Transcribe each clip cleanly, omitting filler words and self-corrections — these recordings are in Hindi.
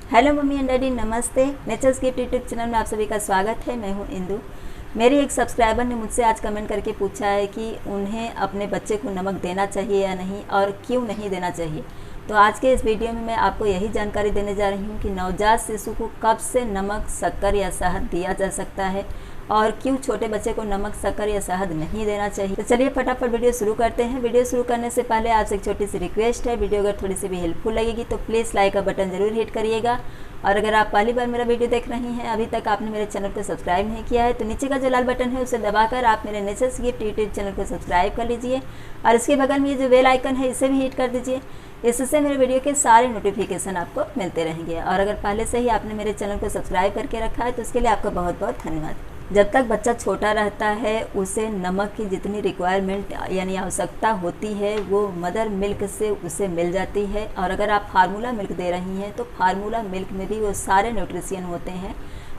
हेलो मम्मी एंड डैडी, नमस्ते। नेचर्स गिफ्ट यूट्यूब चैनल में आप सभी का स्वागत है। मैं हूं इंदु। मेरी एक सब्सक्राइबर ने मुझसे आज कमेंट करके पूछा है कि उन्हें अपने बच्चे को नमक देना चाहिए या नहीं और क्यों नहीं देना चाहिए। तो आज के इस वीडियो में मैं आपको यही जानकारी देने जा रही हूं कि नवजात शिशु को कब से नमक, शक्कर या शहद दिया जा सकता है और क्यों छोटे बच्चे को नमक, शक्कर या शहद नहीं देना चाहिए। तो चलिए फटाफट वीडियो शुरू करते हैं। वीडियो शुरू करने से पहले आपसे एक छोटी सी रिक्वेस्ट है, वीडियो अगर थोड़ी सी भी हेल्पफुल लगेगी तो प्लीज़ लाइक का बटन ज़रूर हिट करिएगा। और अगर आप पहली बार मेरा वीडियो देख रही हैं, अभी तक आपने मेरे चैनल को सब्सक्राइब नहीं किया है, तो नीचे का जो लाल बटन है उसे दबाकर आप मेरे नेचर्स गिफ्ट यूट्यूब चैनल को सब्सक्राइब कर लीजिए और इसके बगल में ये जो बेल आइकन है इसे भी हिट कर दीजिए। इससे मेरे वीडियो के सारे नोटिफिकेशन आपको मिलते रहेंगे। और अगर पहले से ही आपने मेरे चैनल को सब्सक्राइब करके रखा है तो उसके लिए आपका बहुत बहुत धन्यवाद। जब तक बच्चा छोटा रहता है उसे नमक की जितनी रिक्वायरमेंट यानी आवश्यकता होती है वो मदर मिल्क से उसे मिल जाती है। और अगर आप फार्मूला मिल्क दे रही हैं तो फार्मूला मिल्क में भी वो सारे न्यूट्रिशन होते हैं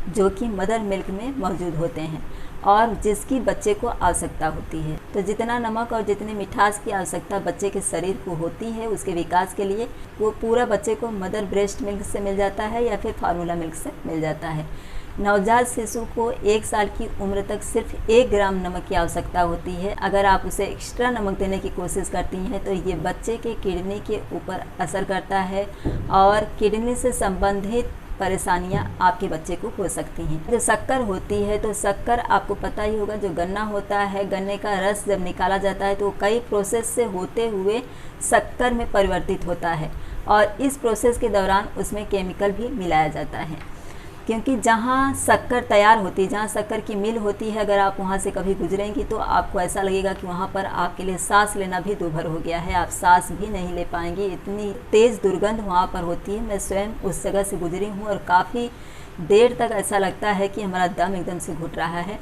जो कि मदर मिल्क में मौजूद होते हैं और जिसकी बच्चे को आवश्यकता होती है। तो जितना नमक और जितनी मिठास की आवश्यकता बच्चे के शरीर को होती है उसके विकास के लिए, वो पूरा बच्चे को मदर ब्रेस्ट मिल्क से मिल जाता है या फिर फार्मूला मिल्क से मिल जाता है। नवजात शिशु को 1 साल की उम्र तक सिर्फ 1 ग्राम नमक की आवश्यकता होती है। अगर आप उसे एक्स्ट्रा नमक देने की कोशिश करती हैं तो ये बच्चे के किडनी के ऊपर असर करता है और किडनी से संबंधित परेशानियां आपके बच्चे को हो सकती हैं। जो शक्कर होती है तो शक्कर आपको पता ही होगा, जो गन्ना होता है, गन्ने का रस जब निकाला जाता है तो कई प्रोसेस से होते हुए शक्कर में परिवर्तित होता है और इस प्रोसेस के दौरान उसमें केमिकल भी मिलाया जाता है। क्योंकि जहाँ शक्कर तैयार होती है, जहाँ शक्कर की मिल होती है, अगर आप वहाँ से कभी गुजरेंगी तो आपको ऐसा लगेगा कि वहाँ पर आपके लिए सांस लेना भी दूभर हो गया है, आप सांस भी नहीं ले पाएंगी, इतनी तेज़ दुर्गंध वहाँ पर होती है। मैं स्वयं उस जगह से गुजरी हूँ और काफ़ी देर तक ऐसा लगता है कि हमारा दम एकदम से घुट रहा है।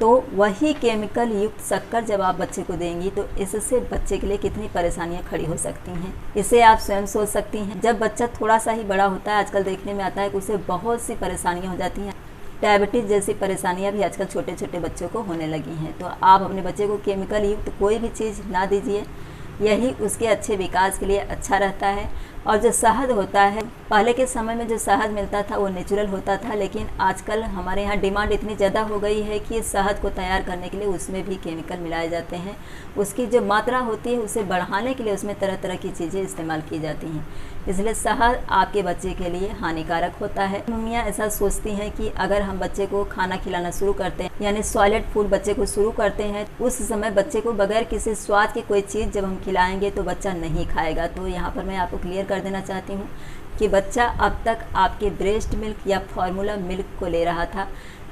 तो वही केमिकल युक्त शक्कर जब आप बच्चे को देंगी तो इससे बच्चे के लिए कितनी परेशानियां खड़ी हो सकती हैं, इसे आप स्वयं सोच सकती हैं। जब बच्चा थोड़ा सा ही बड़ा होता है, आजकल देखने में आता है कि उसे बहुत सी परेशानियां हो जाती हैं। डायबिटीज़ जैसी परेशानियां भी आजकल छोटे छोटे बच्चों को होने लगी हैं। तो आप अपने बच्चे को केमिकल युक्त कोई भी चीज़ ना दीजिए, यही उसके अच्छे विकास के लिए अच्छा रहता है। और जो शहद होता है, पहले के समय में जो शहद मिलता था वो नेचुरल होता था, लेकिन आजकल हमारे यहाँ डिमांड इतनी ज़्यादा हो गई है कि शहद को तैयार करने के लिए उसमें भी केमिकल मिलाए जाते हैं। उसकी जो मात्रा होती है उसे बढ़ाने के लिए उसमें तरह तरह की चीज़ें इस्तेमाल की जाती हैं, इसलिए शहद आपके बच्चे के लिए हानिकारक होता है। मम्मियाँ ऐसा सोचती हैं कि अगर हम बच्चे को खाना खिलाना शुरू करते हैं यानी सॉलिड फूड बच्चे को शुरू करते हैं, उस समय बच्चे को बगैर किसी स्वाद की कोई चीज़ जब हम खिलाएंगे तो बच्चा नहीं खाएगा। तो यहाँ पर मैं आपको क्लियर कर देना चाहती हूँ कि बच्चा अब तक आपके ब्रेस्ट मिल्क या फार्मूला मिल्क को ले रहा था।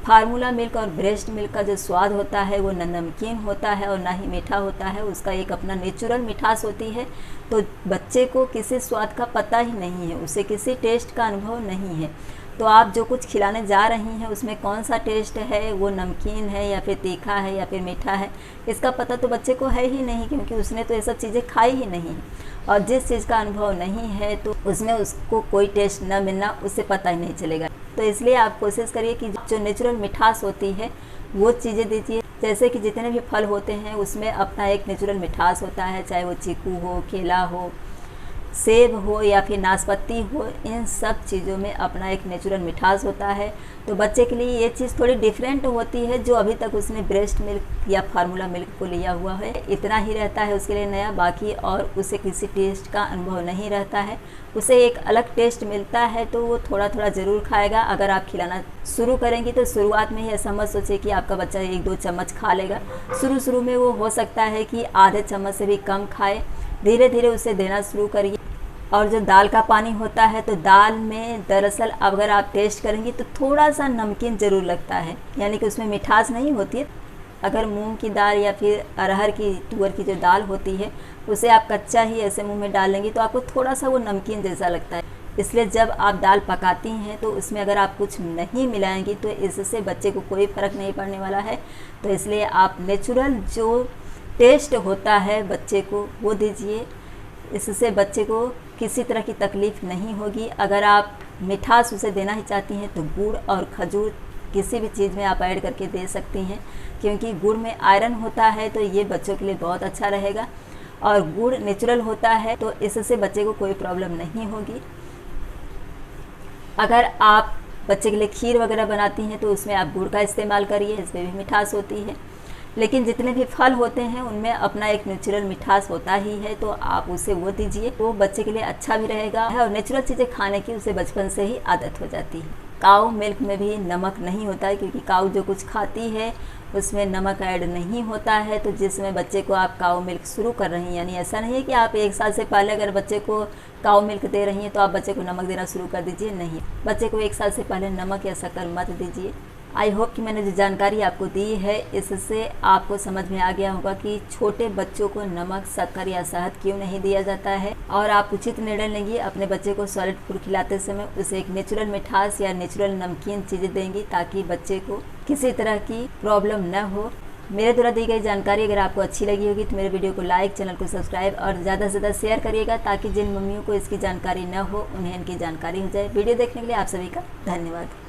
फार्मूला मिल्क और ब्रेस्ट मिल्क का जो स्वाद होता है वो न नमकीन होता है और ना ही मीठा होता है, उसका एक अपना नेचुरल मिठास होती है। तो बच्चे को किसी स्वाद का पता ही नहीं है, उसे किसी टेस्ट का अनुभव नहीं है। तो आप जो कुछ खिलाने जा रही हैं उसमें कौन सा टेस्ट है, वो नमकीन है या फिर तीखा है या फिर मीठा है, इसका पता तो बच्चे को है ही नहीं, क्योंकि उसने तो ये सब चीज़ें खाई ही नहीं। और जिस चीज़ का अनुभव नहीं है तो उसमें उसको कोई टेस्ट न मिलना, उससे पता ही नहीं चलेगा। तो इसलिए आप कोशिश करिए कि जो नेचुरल मिठास होती है वो चीज़ें दीजिए। जैसे कि जितने भी फल होते हैं उसमें अपना एक नेचुरल मिठास होता है, चाहे वो चीकू हो, केला हो, सेब हो या फिर नाशपाती हो, इन सब चीज़ों में अपना एक नेचुरल मिठास होता है। तो बच्चे के लिए ये चीज़ थोड़ी डिफरेंट होती है, जो अभी तक उसने ब्रेस्ट मिल्क या फार्मूला मिल्क को लिया हुआ है, इतना ही रहता है उसके लिए नया, बाकी और उसे किसी टेस्ट का अनुभव नहीं रहता है। उसे एक अलग टेस्ट मिलता है तो वो थोड़ा थोड़ा ज़रूर खाएगा। अगर आप खिलाना शुरू करेंगी तो शुरुआत में ही ऐसा मत सोचिए कि आपका बच्चा 1-2 चम्मच खा लेगा। शुरू में वो हो सकता है कि आधे चम्मच से भी कम खाए, धीरे धीरे उसे देना शुरू करिए। और जो दाल का पानी होता है तो दाल में दरअसल अगर आप टेस्ट करेंगी तो थोड़ा सा नमकीन ज़रूर लगता है, यानी कि उसमें मिठास नहीं होती है। अगर मूंग की दाल या फिर अरहर की, तुअर की जो दाल होती है उसे आप कच्चा ही ऐसे मुंह में डाल लेंगी तो आपको थोड़ा सा वो नमकीन जैसा लगता है। इसलिए जब आप दाल पकाती हैं तो उसमें अगर आप कुछ नहीं मिलाएंगी तो इससे बच्चे को कोई फ़र्क नहीं पड़ने वाला है। तो इसलिए आप नेचुरल जो टेस्ट होता है बच्चे को वो दीजिए, इससे बच्चे को किसी तरह की तकलीफ़ नहीं होगी। अगर आप मिठास उसे देना ही चाहती हैं तो गुड़ और खजूर किसी भी चीज़ में आप ऐड करके दे सकती हैं, क्योंकि गुड़ में आयरन होता है तो ये बच्चों के लिए बहुत अच्छा रहेगा। और गुड़ नेचुरल होता है तो इससे बच्चे को कोई प्रॉब्लम नहीं होगी। अगर आप बच्चे के लिए खीर वगैरह बनाती हैं तो उसमें आप गुड़ का इस्तेमाल करिए, इसमें भी मिठास होती है। लेकिन जितने भी फल होते हैं उनमें अपना एक नेचुरल मिठास होता ही है, तो आप उसे वो दीजिए, वो बच्चे के लिए अच्छा भी रहेगा और नेचुरल चीज़ें खाने की उसे बचपन से ही आदत हो जाती है। काऊ मिल्क में भी नमक नहीं होता है, क्योंकि काऊ जो कुछ खाती है उसमें नमक ऐड नहीं होता है। तो जिस समय बच्चे को आप काऊ मिल्क शुरू कर रही हैं, यानी ऐसा नहीं है कि आप 1 साल से पहले अगर बच्चे को काऊ मिल्क दे रही हैं तो आप बच्चे को नमक देना शुरू कर दीजिए, नहीं। बच्चे को 1 साल से पहले नमक या शक्कर मत दीजिए। आई होप कि मैंने जो जानकारी आपको दी है इससे आपको समझ में आ गया होगा कि छोटे बच्चों को नमक, शक्कर या शहद क्यों नहीं दिया जाता है, और आप उचित निर्णय लेंगी अपने बच्चे को सॉलिड फूड खिलाते समय उसे एक नेचुरल मिठास या नेचुरल नमकीन चीज़ें देंगी, ताकि बच्चे को किसी तरह की प्रॉब्लम न हो। मेरे द्वारा दी गई जानकारी अगर आपको अच्छी लगी होगी तो मेरे वीडियो को लाइक, चैनल को सब्सक्राइब और ज़्यादा से ज़्यादा शेयर करिएगा, ताकि जिन मम्मियों को इसकी जानकारी न हो उन्हें इनकी जानकारी हो जाए। वीडियो देखने के लिए आप सभी का धन्यवाद।